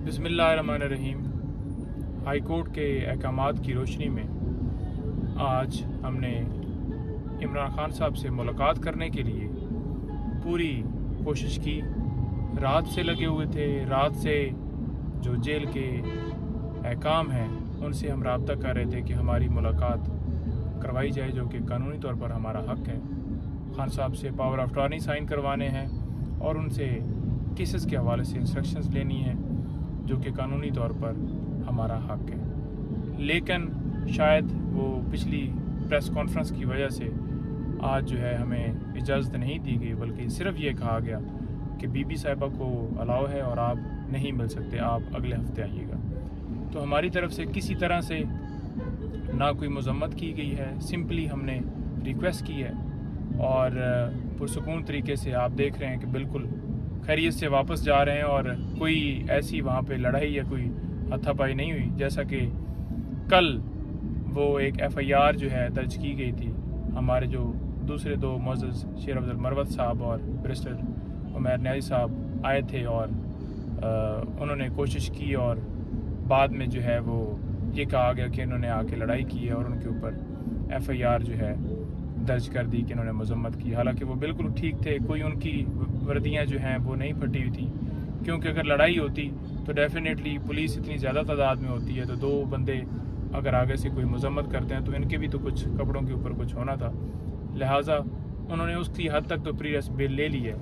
बिस्मिल्लाहिर्रहमानिर्रहीम। High court के अहकामात की रोशनी में आज हमने इमरान खान साहब से मुलाकात करने के लिए पूरी कोशिश की। रात से लगे हुए थे। रात से जो जेल के अहकाम हैं उनसे हम राब्ता कर रहे थे कि हमारी मुलाकात करवाई जाए, जो कि कानूनी तौर पर हमारा हक़ है। खान साहब से पावर ऑफ अटॉर्नी साइन करवाने हैं और उनसे केसेस के हवाले से इंस्ट्रक्शंस लेनी है, जो कि कानूनी तौर पर हमारा हक़ है। लेकिन शायद वो पिछली प्रेस कॉन्फ्रेंस की वजह से आज जो है हमें इजाज़त नहीं दी गई, बल्कि सिर्फ ये कहा गया कि बीबी साहिबा को अलाउ है और आप नहीं मिल सकते, आप अगले हफ्ते आइएगा। तो हमारी तरफ से किसी तरह से ना कोई मज़म्मत की गई है, सिंपली हमने रिक्वेस्ट की है और पुरसुकून तरीके से आप देख रहे हैं कि बिल्कुल खैरियत से वापस जा रहे हैं और कोई ऐसी वहाँ पे लड़ाई या कोई हाथापाई नहीं हुई। जैसा कि कल वो एक FIR जो है दर्ज की गई थी, हमारे जो दूसरे दो मुअज़्ज़ज़ शेर अब्दुल मरवत साहब और बैरिस्टर उमैर न्याज़ी साहब आए थे और उन्होंने कोशिश की और बाद में जो है वो ये कहा गया कि इन्होंने आके लड़ाई की है और उनके ऊपर FIR जो है दर्ज कर दी कि इन्होंने मजम्मत की। हालांकि वो बिल्कुल ठीक थे, कोई उनकी वर्दियाँ जो हैं वो नहीं फटी हुई थी, क्योंकि अगर लड़ाई होती तो डेफिनेटली पुलिस इतनी ज़्यादा तादाद में होती है तो दो बंदे अगर आगे से कोई मजम्मत करते हैं तो इनके भी तो कुछ कपड़ों के ऊपर कुछ होना था। लिहाजा उन्होंने उसकी हद तक तो प्री अरेस्ट बेल ले ली है।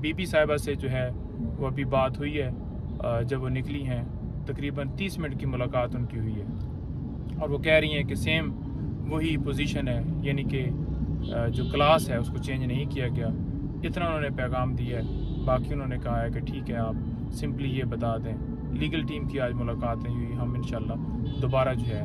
बीबी साहिबा से जो है वो अभी बात हुई है, जब वो निकली हैं तकरीबन 30 मिनट की मुलाकात उनकी हुई है और वो कह रही हैं कि सेम वही पोजीशन है, यानी कि जो क्लास है उसको चेंज नहीं किया गया। इतना उन्होंने पैगाम दिया है। बाकी उन्होंने कहा है कि ठीक है, आप सिंपली ये बता दें। लीगल टीम की आज मुलाकात नहीं हुई, हम इंशाल्लाह दोबारा जो है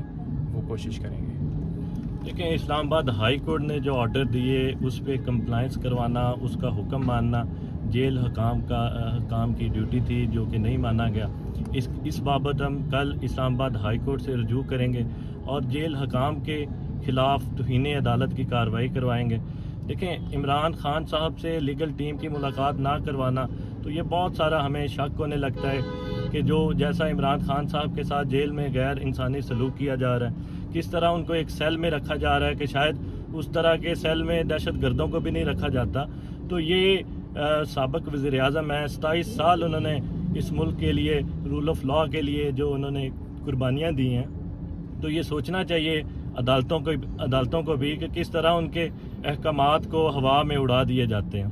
वो कोशिश करेंगे। देखिए, इस्लामाबाद हाई कोर्ट ने जो ऑर्डर दिए उस पर कंप्लाइंस करवाना, उसका हुक्म मानना जेल हकाम की ड्यूटी थी, जो कि नहीं माना गया। इस बाबत हम कल इस्लामाबाद हाई कोर्ट से रजू करेंगे और जेल हकाम के खिलाफ तौहीन अदालत की कार्रवाई करवाएंगे। देखें, इमरान खान साहब से लीगल टीम की मुलाकात ना करवाना, तो ये बहुत सारा हमें शक होने लगता है कि जो जैसा इमरान खान साहब के साथ जेल में गैर इंसानी सलूक किया जा रहा है, किस तरह उनको एक सेल में रखा जा रहा है कि शायद उस तरह के सेल में दहशत गर्दों को भी नहीं रखा जाता। तो ये साबिक वज़ीर आज़म है, 27 साल उन्होंने इस मुल्क के लिए, रूल ऑफ लॉ के लिए जो उन्होंने कुर्बानियाँ दी हैं। तो ये सोचना चाहिए अदालतों को भी कि किस तरह उनके अहकामात को हवा में उड़ा दिए जाते हैं।